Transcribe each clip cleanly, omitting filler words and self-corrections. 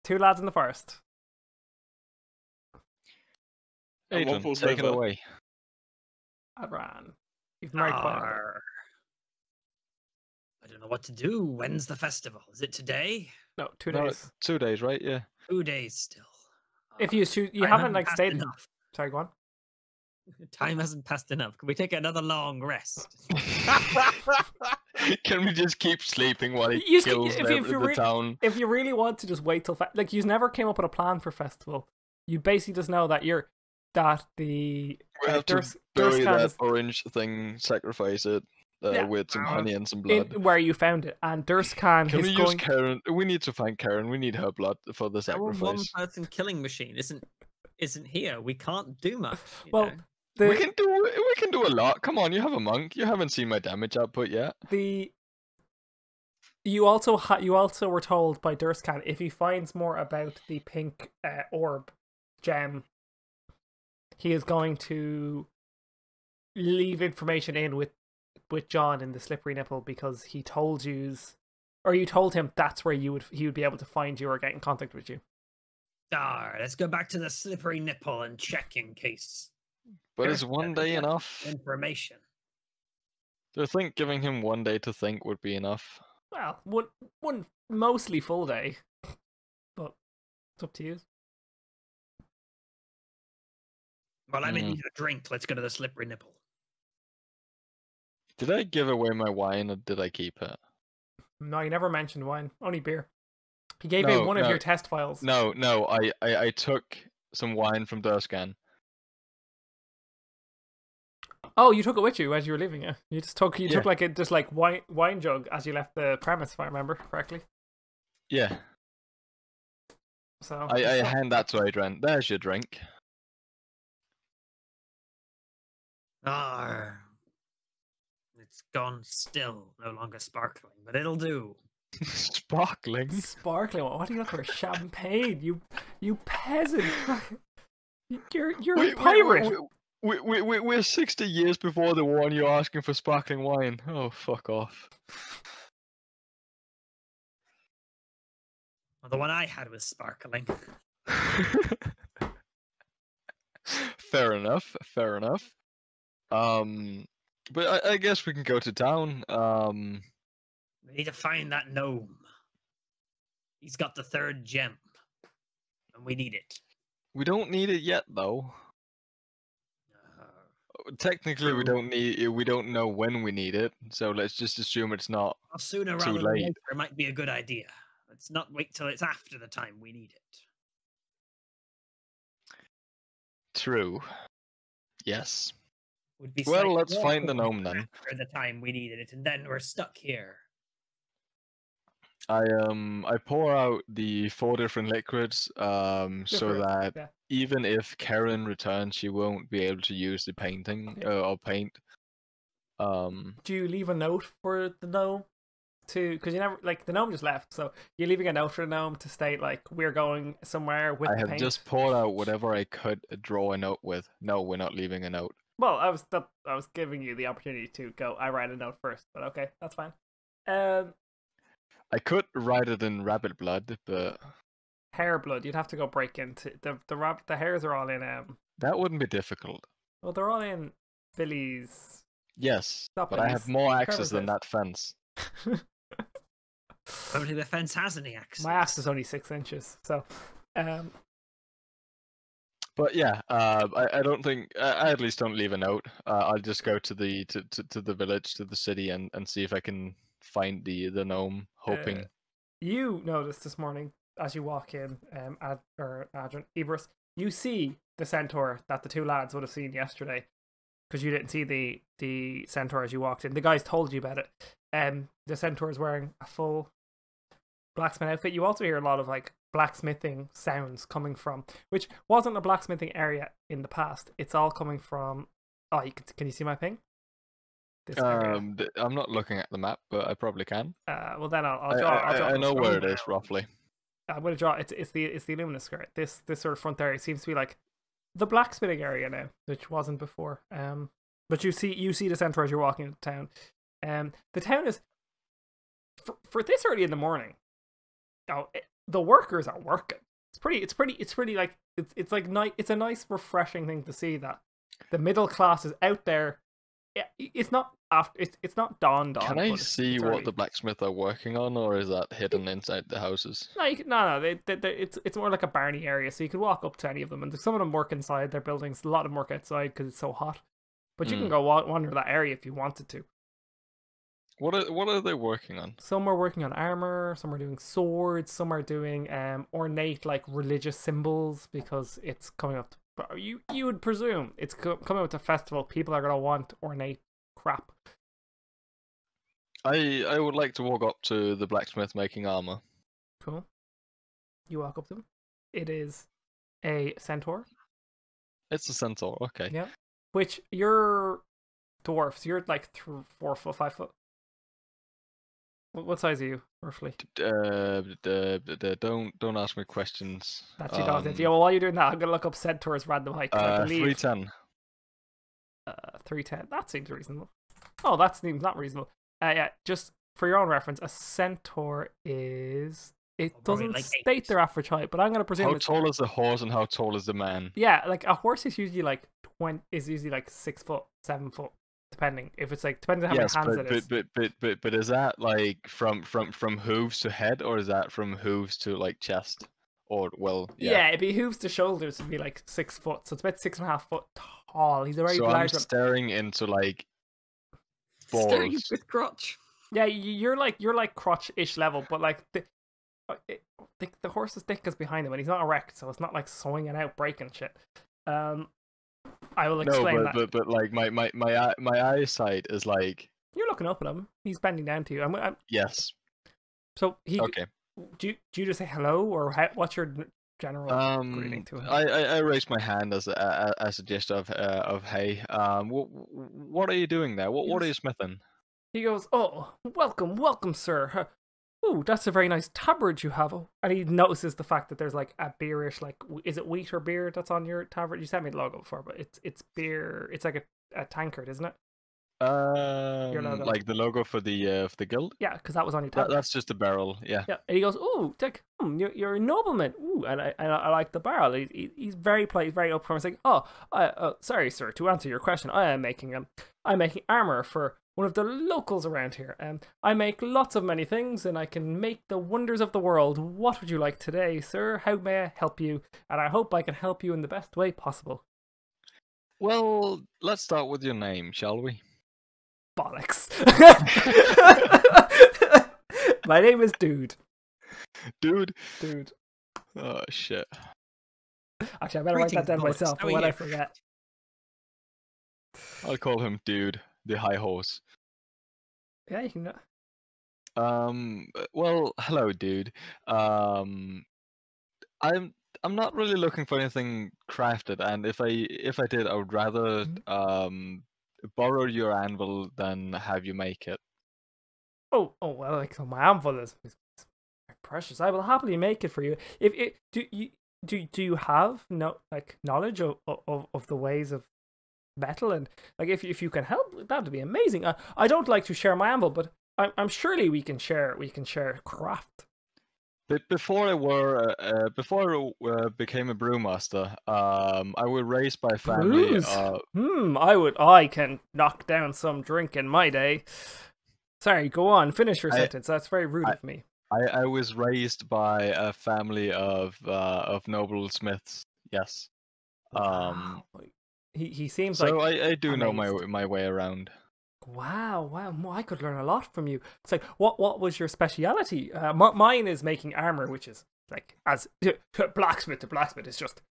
Two lads in the forest. Adrian, take it away. I ran. You've been very quiet. I don't know what to do. When's the festival? Is it today? No, 2 days. No, 2 days, right? Yeah. 2 days still. If you shoot, you haven't like stayed enough. Sorry, go on. Time hasn't passed enough. Can we take another long rest? Can we just keep sleeping while he kills the town? If you really want to just wait till like you never came up with a plan for festival, you basically just know that we have to bury that orange thing, sacrifice it with some honey and some blood. Where you found it, and Durskan Can we use Karen? We need to find Karen. We need her blood for the sacrifice. Our one-person killing machine isn't here. We can't do much. Well. We can do a lot. Come on, you have a monk. You haven't seen my damage output yet. You also were told by Durskan if he finds more about the pink orb gem, he is going to leave information in with John in the slippery nipple because he told you told him that's where he would be able to find you or get in contact with you. Let's go back to the slippery nipple and check in case. But is 1 day enough? Information. Do you think giving him 1 day to think would be enough? Well, one mostly full day, but it's up to you. Well, I may need a drink. Let's go to the slippery nipple. Did I give away my wine or did I keep it? No, you never mentioned wine. Only beer. He gave me one of your test files. No, I took some wine from Durskan. Oh, you took it with you as you were leaving it. You took like a wine jug as you left the premise, if I remember correctly. Yeah. So I hand that to Adrian. There's your drink. It's gone still, no longer sparkling, but it'll do. Sparkling? Sparkling? What are you looking for? Champagne? You peasant! You're a pirate! We're 60 years before the war and you're asking for sparkling wine. Oh, fuck off. Well, the one I had was sparkling. Fair enough. But I guess we can go to town. We need to find that gnome. He's got the 3rd gem. And we need it. We don't need it yet, though. Technically, we don't know when we need it, so let's just assume it's not sooner too rather late. Than later might be a good idea. Let's not wait till it's after the time we need it. True. Yes. Would be well, let's find the gnome then. After the time we needed it, and then we're stuck here. I pour out the 4 different liquids, so that even if Karen returns, she won't be able to use the painting or paint. Do you leave a note for the gnome? Because you never the gnome just left, so you're leaving a note for the gnome to state we're going somewhere with. I have just poured out whatever I could draw a note with. No, we're not leaving a note. Well, I was giving you the opportunity to go. I write a note first, but okay, that's fine. I could write it in rabbit blood, but hair blood. You'd have to go break into the hairs are all in. That wouldn't be difficult. Well, they're all in Billy's. Yes, but I have more axes than that fence. I don't think the fence has any axes. My axe is only 6 inches, so. But yeah, I don't think I at least don't leave a note. I'll just go to the village, to the city, and see if I can find the gnome. Hoping. You noticed this morning as you walk in, Ibris, you see the centaur that the 2 lads would have seen yesterday, because you didn't see the centaur as you walked in. The guys told you about it. The centaur is wearing a full blacksmith outfit. You also hear a lot of blacksmithing sounds coming from, which wasn't a blacksmithing area in the past. It's all coming from. Oh, can you see my ping? I'm not looking at the map, but I probably can. Well, then I'll draw. I know where it is roughly. I'm gonna draw. It's the Illuminous skirt. This sort of front area seems to be the blacksmithing area now, which wasn't before. But you see the centaur as you're walking into town. The town is for this early in the morning. Oh, the workers are working. It's pretty like it's like nice. It's a nice, refreshing thing to see that the middle class is out there. It's not after. It's not dawned on. Can I but see it's what early. the blacksmith are working on, or is that hidden inside the houses? No, it's more like a barny area, so you could walk up to any of them, and some of them work inside their buildings. A lot of them work outside because it's so hot. But you can go wander that area if you wanted to. What are they working on? Some are working on armor, some are doing swords, some are doing ornate like religious symbols because it's coming up. You would presume it's coming up to festival. People are gonna want ornate crap. I would like to walk up to the blacksmith making armor. Cool. You walk up to him. It is a centaur. It's a centaur. Okay. Yeah. Which you're dwarfs. You're like 4 foot, 5 foot. What size are you, roughly? Don't ask me questions. That's you don't. Yeah, well, while you're doing that, I'm gonna look up centaur's random height. I believe 310. 310. That seems reasonable. Oh, that seems not reasonable. Yeah, just for your own reference, a centaur is. It doesn't like state 8. their average height, but I'm gonna presume. How tall is the horse and how tall is the man? Yeah, like a horse is usually like 6 foot, 7 foot, depending. If it's like depending on how many hands it is. But is that like from hooves to head, or is that from hooves to like chest? Or yeah, it'd be hooves to shoulders would be like 6 foot, so it's about 6.5 foot tall. He's a very so large. I'm staring into like Staring balls. with crotch. Yeah, you're like crotch-ish level, but like the horse's dick is behind him, and he's not erect, so it's not like swinging out, breaking shit. I will explain that. But like my eyesight is like. You're looking up at him. He's bending down to you. Yes. So he. Okay. Do you just say hello, or what's your general greeting to him? I raised my hand as a gesture of hey. What are you doing there? What are you smithing? He goes, "Oh, welcome, sir. Oh, that's a very nice tabard you have." And he notices the fact that there's like a beerish, like, is it wheat or beer that's on your tabard? You sent me the logo before, but it's beer. It's like a tankard, isn't it? Like the logo for the guild. Yeah, because that was on your tabard. That's just a barrel. Yeah. Yeah, and he goes, "Oh, Dick, you're a nobleman." Ooh, and I like the barrel. He's very polite, very upfront. He's like, "Oh, sorry, sir. To answer your question, I'm making armor for one of the locals around here. I make lots of many things, and I can make the wonders of the world. What would you like today, sir? How may I help you? And I hope I can help you in the best way possible." Well, let's start with your name, shall we? Bollocks. My name is Dude. Dude. Oh shit. Actually, I better write that down myself for when I forget. I'll call him Dude, the high horse. Yeah, you can. Well, hello, Dude. I'm not really looking for anything crafted, and if I did, I would rather borrow your anvil than have you make it. Oh well, like, so my anvil is precious. I will happily make it for you. Do you have knowledge of the ways of metal, and like if you can help, that would be amazing. I don't like to share my anvil, but I'm surely we can share craft. But before I became a brewmaster, I was raised by a family. I can knock down some drink in my day. Sorry, go on. Finish your sentence. That's very rude of me. I was raised by a family of noble smiths. Yes. Wow. He seems so like. I do amazed. know my way around. Wow. I could learn a lot from you. It's like, what was your speciality? Mine is making armor, which is like, as blacksmith to blacksmith, is just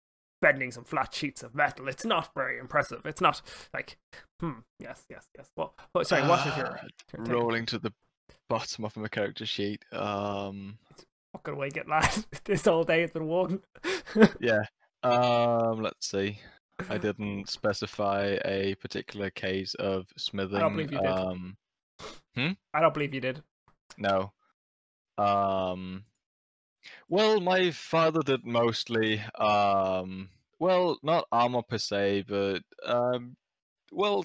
bending some flat sheets of metal. It's not very impressive. It's not like, yes. Well, sorry, what is your rolling to the bottom of my character sheet? It's fucking away, get lad. This whole day has been one. Yeah. Let's see. I didn't specify a particular case of smithing. I don't believe you did. I don't believe you did. No. Well, my father did mostly. Well, not armor per se, but well,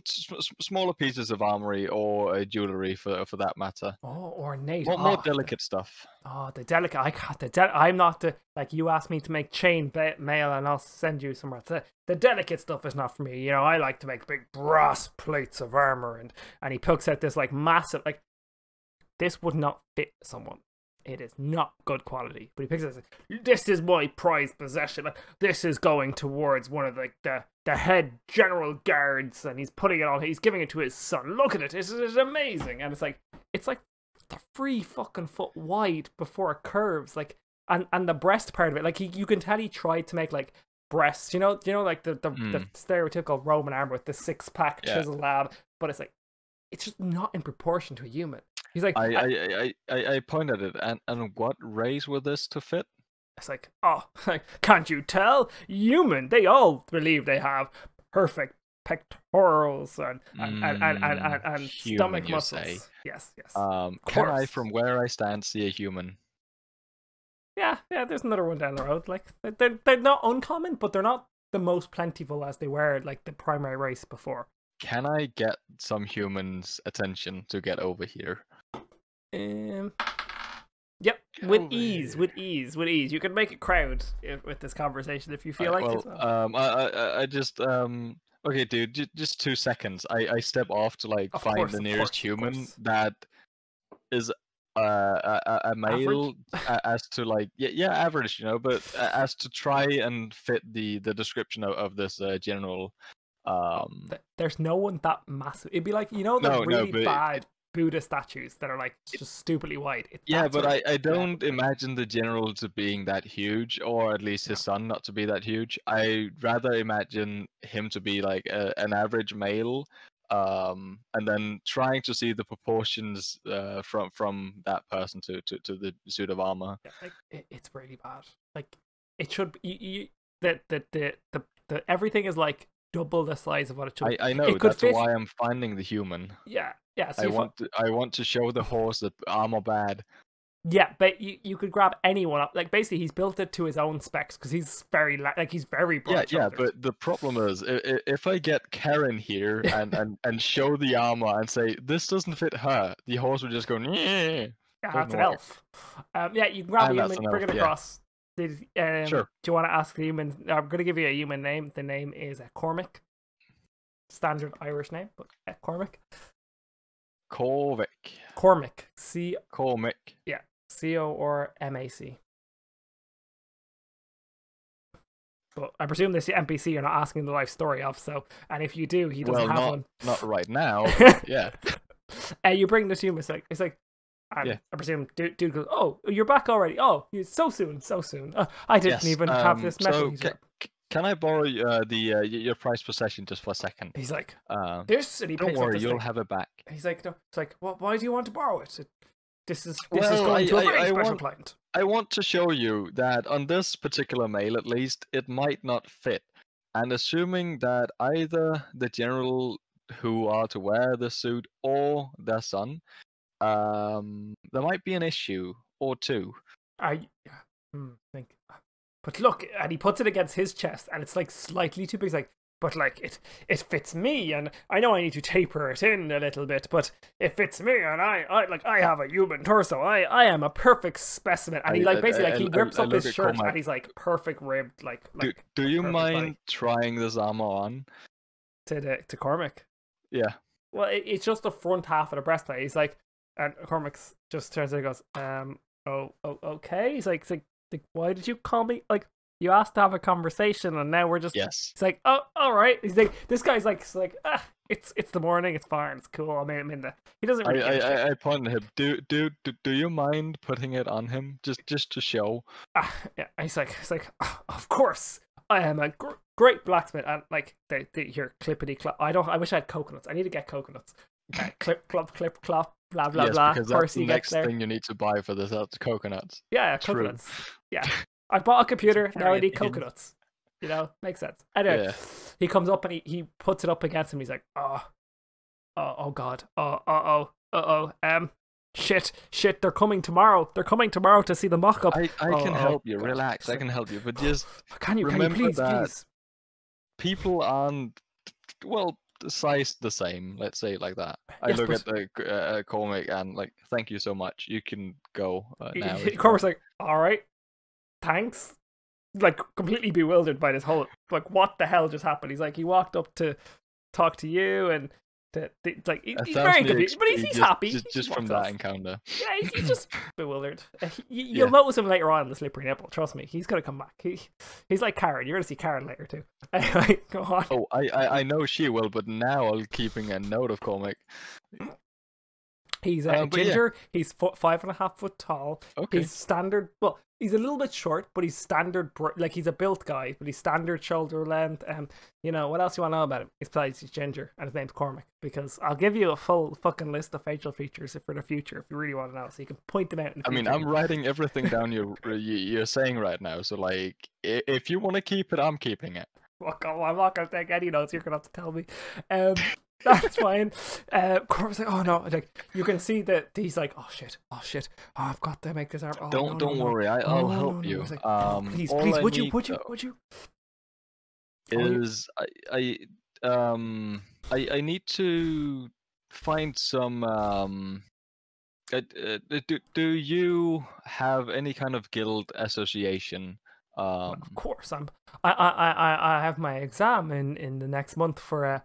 smaller pieces of armory or jewelry for that matter. Oh, ornate. More delicate stuff. Oh, the delicate. I got the I'm not the like you asked me to make chain mail and I'll send you somewhere. The delicate stuff is not for me. You know, I like to make big brass plates of armor, and he pokes out this like massive like. This would not fit someone. It is not good quality. But he picks it up. This is my prized possession. This is going towards one of the head general guards, and he's putting it on. He's giving it to his son. Look at it. This is amazing. And it's like 3 fucking foot wide before it curves. Like and the breast part of it, like you can tell he tried to make like breasts. You know, like the stereotypical Roman armor with the 6-pack chisel lab. But it's like it's just not in proportion to a human. He's like, I pointed at it, and what race were this to fit? It's like, oh, can't you tell? Human, they all believe they have perfect pectorals and stomach muscles. Say. Yes. Can I, from where I stand, see a human? Yeah, there's another one down the road. Like, they're not uncommon, but they're not the most plentiful as they were, like, the primary race before. Can I get some humans' attention to get over here? Yep, with ease. You can make a crowd with this conversation if you feel like it. I just okay, dude, just 2 seconds. I step off to like find the nearest human that is a male as to like average, you know, but as to try and fit the description of this general. There's no one that massive. It'd be like, you know, the really bad Buddha statues that are like just stupidly wide. But I don't imagine the general to being that huge, or at least his son not to be that huge. I rather imagine him to be like an average male, and then trying to see the proportions from that person to the suit of armor. Yeah, like it's really bad. Like it should be the everything is like double the size of what it should. I know, that's why I'm finding the human. Yeah. So I want to show the horse that armor bad. Yeah, but you could grab anyone up. Like basically, he's built it to his own specs because he's very broad. Yeah. But the problem is, if I get Karen here and show the armor and say this doesn't fit her, the horse would just go. Yeah, that's an elf. You can grab a human, bring it across. Yeah. Sure. Do you want to ask the human? I'm going to give you a human name. The name is Cormac. Standard Irish name, but Cormac. Cormac. Cormac. Yeah. CORMAC. But I presume this NPC you're not asking the life story of, so, and if you do, he doesn't have one. Not right now, yeah. You bring the human, it's like, I presume dude goes, oh, you're back already. Oh, so soon. I didn't even have this message. So can I borrow your prized possession just for a second? He's like, this, and he don't picks worry, up this you'll thing. have it back. He's like, no. It's like, well, why do you want to borrow it? This is going to a very special client. I want to show you that on this particular mail, at least, it might not fit. And assuming that either the general who are to wear the suit or their son, there might be an issue or two. But look, and he puts it against his chest, and it's like slightly too big. He's like, but like it fits me, and I know I need to taper it in a little bit, but it fits me, and I have a human torso. I am a perfect specimen. And he like basically he rips up his shirt, and he's like perfect ribbed. Like do you mind trying this armor on? To Cormac? Yeah. Well, it's just the front half of the breastplate. He's like, and Cormac just turns and goes, okay. He's like, why did you call me? Like, you asked to have a conversation, and now we're just. Yes. He's like, oh, all right. He's like, this guy's like, it's the morning. It's fine. It's cool. I mean, he doesn't really. I pointed at him. Do you mind putting it on him just to show? Yeah. He's like, of course. I am a great blacksmith, and like here clippity clop. I wish I had coconuts. I need to get coconuts. Clip clop blah blah blah. Because that's the next thing you need to buy for this. That's coconuts. Yeah, coconuts. Yeah, I bought a computer. Now I need coconuts. You know, makes sense. Anyway, he comes up and he puts it up against him. He's like, oh god, shit, they're coming tomorrow. They're coming tomorrow to see the mock-up. I can help you. God. Relax, I can help you. But just can you remember please? people aren't, well, sized the same. Let's say it like that. I Yes, look but- at the Cormac and like, thank you so much. You can go now. if you Cormac's want." like, all right, thanks. Like completely bewildered by this whole like, what the hell just happened? He's like, he walked up to talk to you, and it's like he's very Essentially, confused, but he's happy. He Just from walks that off. encounter. Yeah, he's just bewildered. You'll Yeah. notice him later on in the slippery nipple. Trust me, he's gonna come back. He's like Karen. You're gonna see Karen later too. Anyway, go on. Oh, I know she will, but now I'm keeping a note of Cormac. He's but yeah. ginger. He's 5.5 foot tall. Okay. He's standard. Well, he's a little bit short, but he's standard. Like he's a built guy, but he's standard shoulder length. You know what else you want to know about him? He's ginger, and his name's Cormac. Because I'll give you a full fucking list of facial features for the future if you really want to know, so you can point them out. In the I mean, future. I'm writing everything down you're saying right now. So like, if you want to keep it, I'm keeping it. Fuck off, I'm not gonna take any notes. You're gonna have to tell me. That's fine. Corvus like, oh no, like you can see that he's like, oh shit, oh, I've got to make this arm. Oh, Don't no. worry, I'll help no. you. He's like, please, all please, I would you? need, Would you? Is I need to find some do you have any kind of guild association? Well, of course, I have my exam in the next month for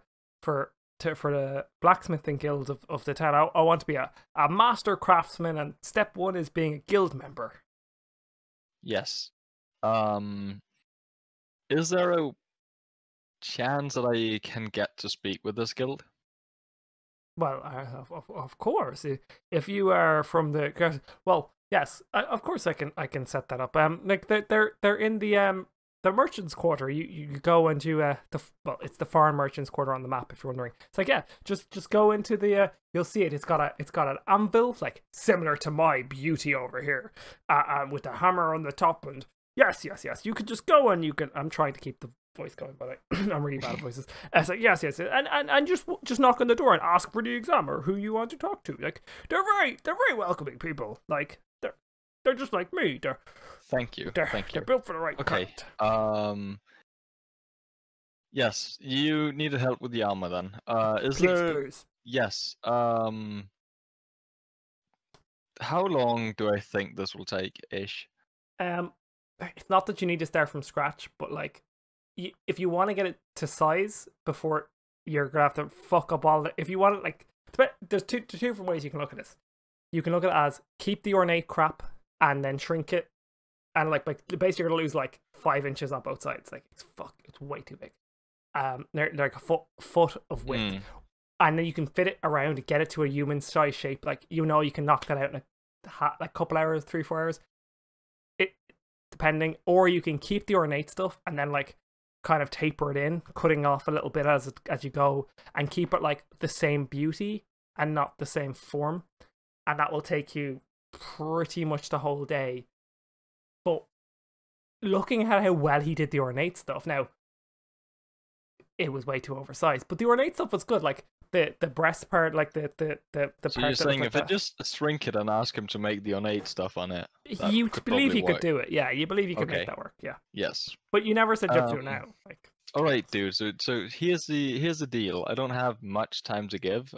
the blacksmithing guild of the town. I want to be a master craftsman, and step one is being a guild member. Yes. Is there a chance that I can get to speak with this guild? Well, of course, if you are from the yes, of course I can set that up. Like they're in the merchants quarter. You go into it's the foreign merchants quarter on the map if you're wondering. It's like, yeah, just go into the you'll see it. It's got an anvil like similar to my beauty over here, with a hammer on the top, and yes, you could just go and you can. I'm trying to keep the voice going, but I'm really bad at voices. It's like, yes, and just knock on the door and ask for the exam or who you want to talk to. Like they're very welcoming people. Like they're just like me. Thank you. They're built for the right Okay. kind. Yes, you needed help with the armor then. Please. Yes. How long do I think this will take, ish? It's not that you need to start from scratch, but like, if you want to get it to size before you're gonna have to fuck up all the. If you want it like, there's two different ways you can look at this. You can look at it as keep the ornate crap and then shrink it, and like basically you're gonna lose like 5 inches on both sides. Like it's way too big. They're like a foot of width, and then you can fit it around to get it to a human size shape. Like you can knock that out in a couple hours, 3-4 hours. It depending, or you can keep the ornate stuff and then like kind of taper it in, cutting off a little bit as you go, and keep it like the same beauty and not the same form, and that will take you pretty much the whole day. But looking at how well he did the ornate stuff, now it was way too oversized, but the ornate stuff was good. Like the breast part, like the So part you're saying like if I just shrink it and ask him to make the ornate stuff on it, that you could believe probably you could work. do it? Yeah, you believe you could Okay. make that work? Yeah, Yes. but you never said you have to do it now. Like, All right, dude. So here's the deal. I don't have much time to give.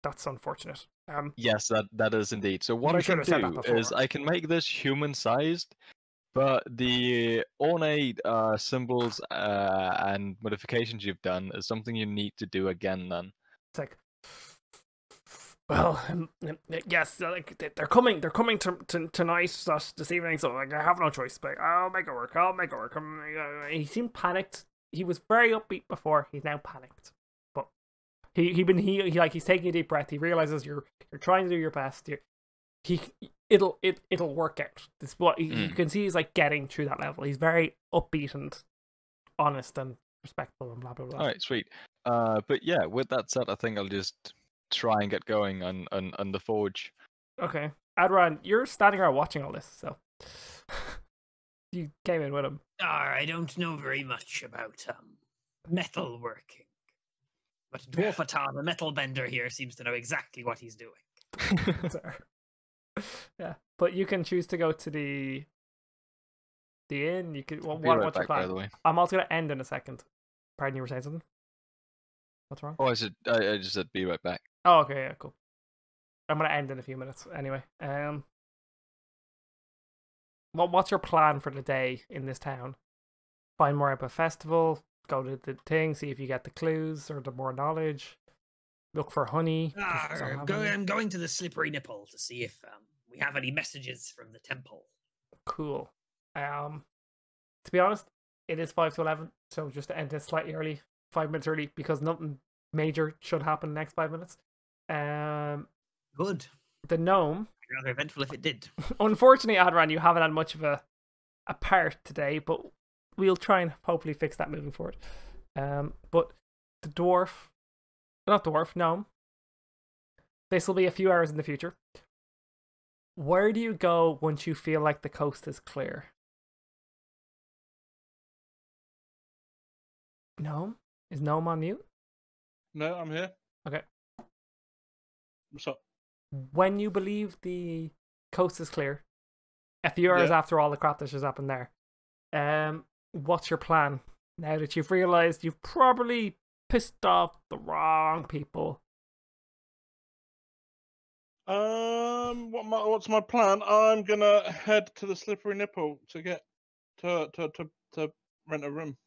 That's unfortunate. Yes, that is indeed. So what I I should can have said that do is before. I can make this human-sized, but the ornate symbols and modifications you've done is something you need to do again then. It's like, well, yes, like they're coming to tonight, this evening. So like, I have no choice. But I'll make it work. He seemed panicked. He was very upbeat before. He's now panicked. But he's taking a deep breath. He realizes you're trying to do your best. It'll work out. This what you can see. He's like getting through that level. He's very upbeat and honest and respectful and blah blah blah. All right, sweet. But yeah, with that said, I think I'll just try and get going on the forge. Okay, Adran, you're standing around watching all this, so you came in with him. I don't know very much about metal working, but Dwarfatan, the metal bender here, seems to know exactly what he's doing. Yeah, but you can choose to go to the inn. You could. Be right What's your back, by plan? the way. I'm also gonna end in a second. Pardon, you were saying something? What's wrong? Oh, I just said be right back. Oh, okay, yeah, cool. I'm gonna end in a few minutes anyway. What's your plan for the day in this town? Find more about festival, go to the thing, see if you get the clues or the more knowledge. Look for honey. I'm going to the Slippery Nipple to see if we have any messages from the temple. Cool. To be honest, it is 5 to 11, so just to end this slightly early, 5 minutes early, because nothing major should happen in the next 5 minutes. Good. The gnome. Rather eventful if it did. Unfortunately, Adran, you haven't had much of a part today, but we'll try and hopefully fix that moving forward. But the gnome. This will be a few hours in the future. Where do you go once you feel like the coast is clear? Gnome? Is Gnome on mute? No, I'm here. Okay. What's up? When you believe the coast is clear, a few hours after all the crap that's just happened there, what's your plan? Now that you've realised you've probably pissed off the wrong people. What's my plan? I'm gonna head to the Slippery Nipple to get to rent a room.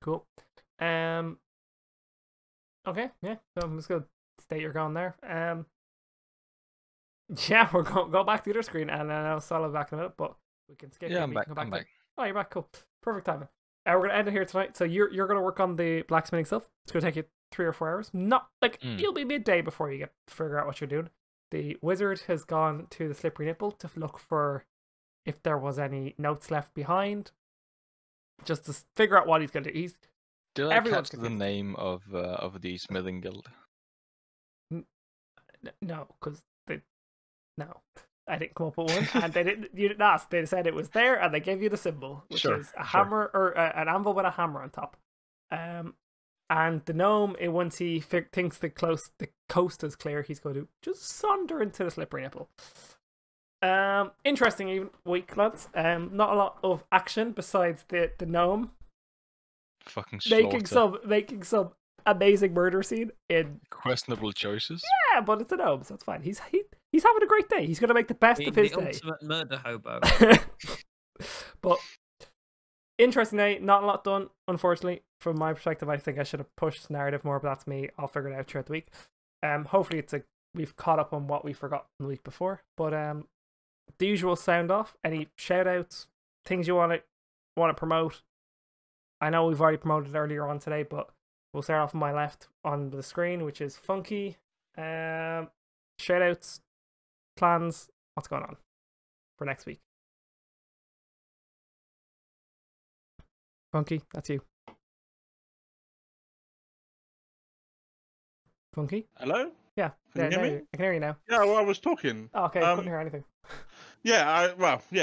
Cool. Okay, yeah. So I'm just gonna state you're going there. Yeah, we're going go back to the other screen, and then I'll solve back in a minute. But we can skip. Yeah, I'm back. I'm back. Oh, you're back. Cool. Perfect timing. We're gonna end it here tonight. So you're gonna work on the blacksmithing stuff. It's gonna take you 3 or 4 hours. Not like you'll be midday before you get figure out what you're doing. The wizard has gone to the Slippery Nipple to look for if there was any notes left behind, just to figure out what he's gonna do. Did I catch the name of the smithing guild? No, because I didn't come up with one, and you didn't ask. They said it was there, and they gave you the symbol, which is a hammer or an anvil with a hammer on top. And the gnome, once he thinks the coast is clear, he's going to just saunter into the Slippery Nipple. Interesting week, lads. Not a lot of action besides the gnome Fucking making some amazing murder scene in questionable choices. Yeah, but it's a gnome, so it's fine. He's having a great day. He's gonna make the best of his day. The ultimate murder hobo. But interesting day. Not a lot done, unfortunately. From my perspective, I think I should have pushed narrative more, but that's me. I'll figure it out throughout the week. Hopefully we've caught up on what we forgot the week before. But the usual sound off. Any shout outs, things you want to promote. I know we've already promoted earlier on today, but we'll start off on my left on the screen, which is Funky. Shout outs, plans, what's going on for next week? Funky, that's you. Funky? Hello? Yeah. Can you hear me? I can hear you now. Yeah, well, I was talking. Oh, okay, couldn't hear anything. Yeah,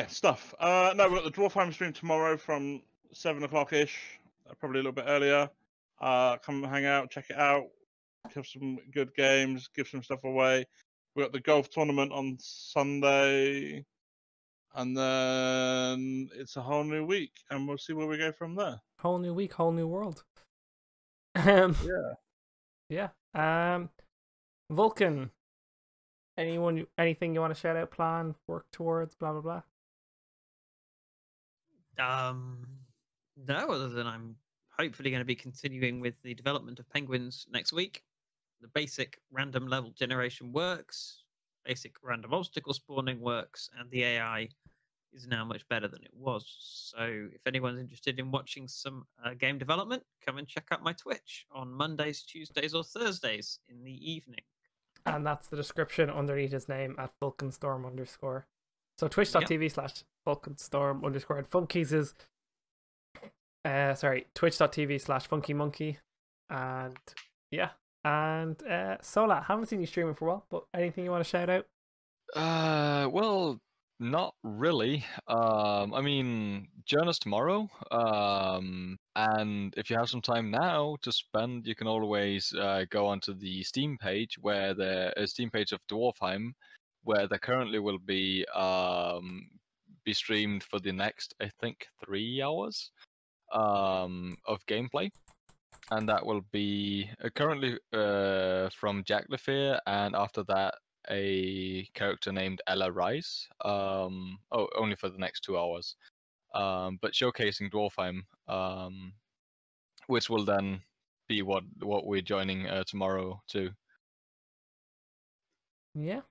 stuff. No, we've got the Dwarfheim stream tomorrow from 7 o'clock-ish, probably a little bit earlier. Come hang out, check it out, have some good games, give some stuff away. We've got the golf tournament on Sunday, and then it's a whole new week, and we'll see where we go from there. Whole new week, whole new world. Yeah. Vulcan, anything you want to shout out, plan, work towards, blah blah blah? No, other than I'm hopefully going to be continuing with the development of penguins next week. The basic random level generation works, basic random obstacle spawning works, and the AI is now much better than it was. So if anyone's interested in watching some game development, come and check out my Twitch on Mondays, Tuesdays, or Thursdays in the evening. And that's the description underneath his name at @VulcanStorm_. So twitch.tv/VulcanStorm_, and Funkeys is twitch.tv/FunkeeMunkee. And yeah. And Sola, haven't seen you streaming for a while, but anything you want to shout out? Well, not really. I mean, join us tomorrow. And if you have some time now to spend, you can always go onto the Steam page where Steam page of Dwarfheim, where there currently will be streamed for the next, I think, 3 hours of gameplay. and that will be currently from Jack LaFear, and after that a character named Ella Rice. Only for the next 2 hours. But showcasing Dwarfheim, which will then be what we're joining tomorrow too. Yeah.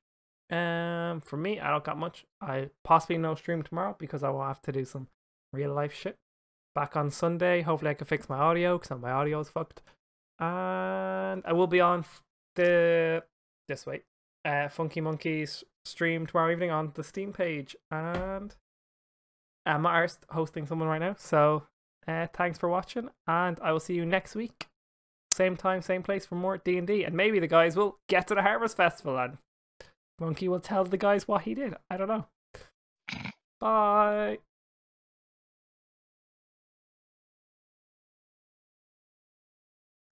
For me, I don't got much. I possibly no stream tomorrow because I will have to do some real life shit. Back on Sunday. Hopefully I can fix my audio because my audio is fucked. And I will be on FunkeeMunkee's stream tomorrow evening on the Steam page. And I'm not hosting someone right now. So thanks for watching, and I will see you next week. Same time, same place for more D&D. And maybe the guys will get to the Harvest Festival and Monkey will tell the guys what he did. I don't know. Bye.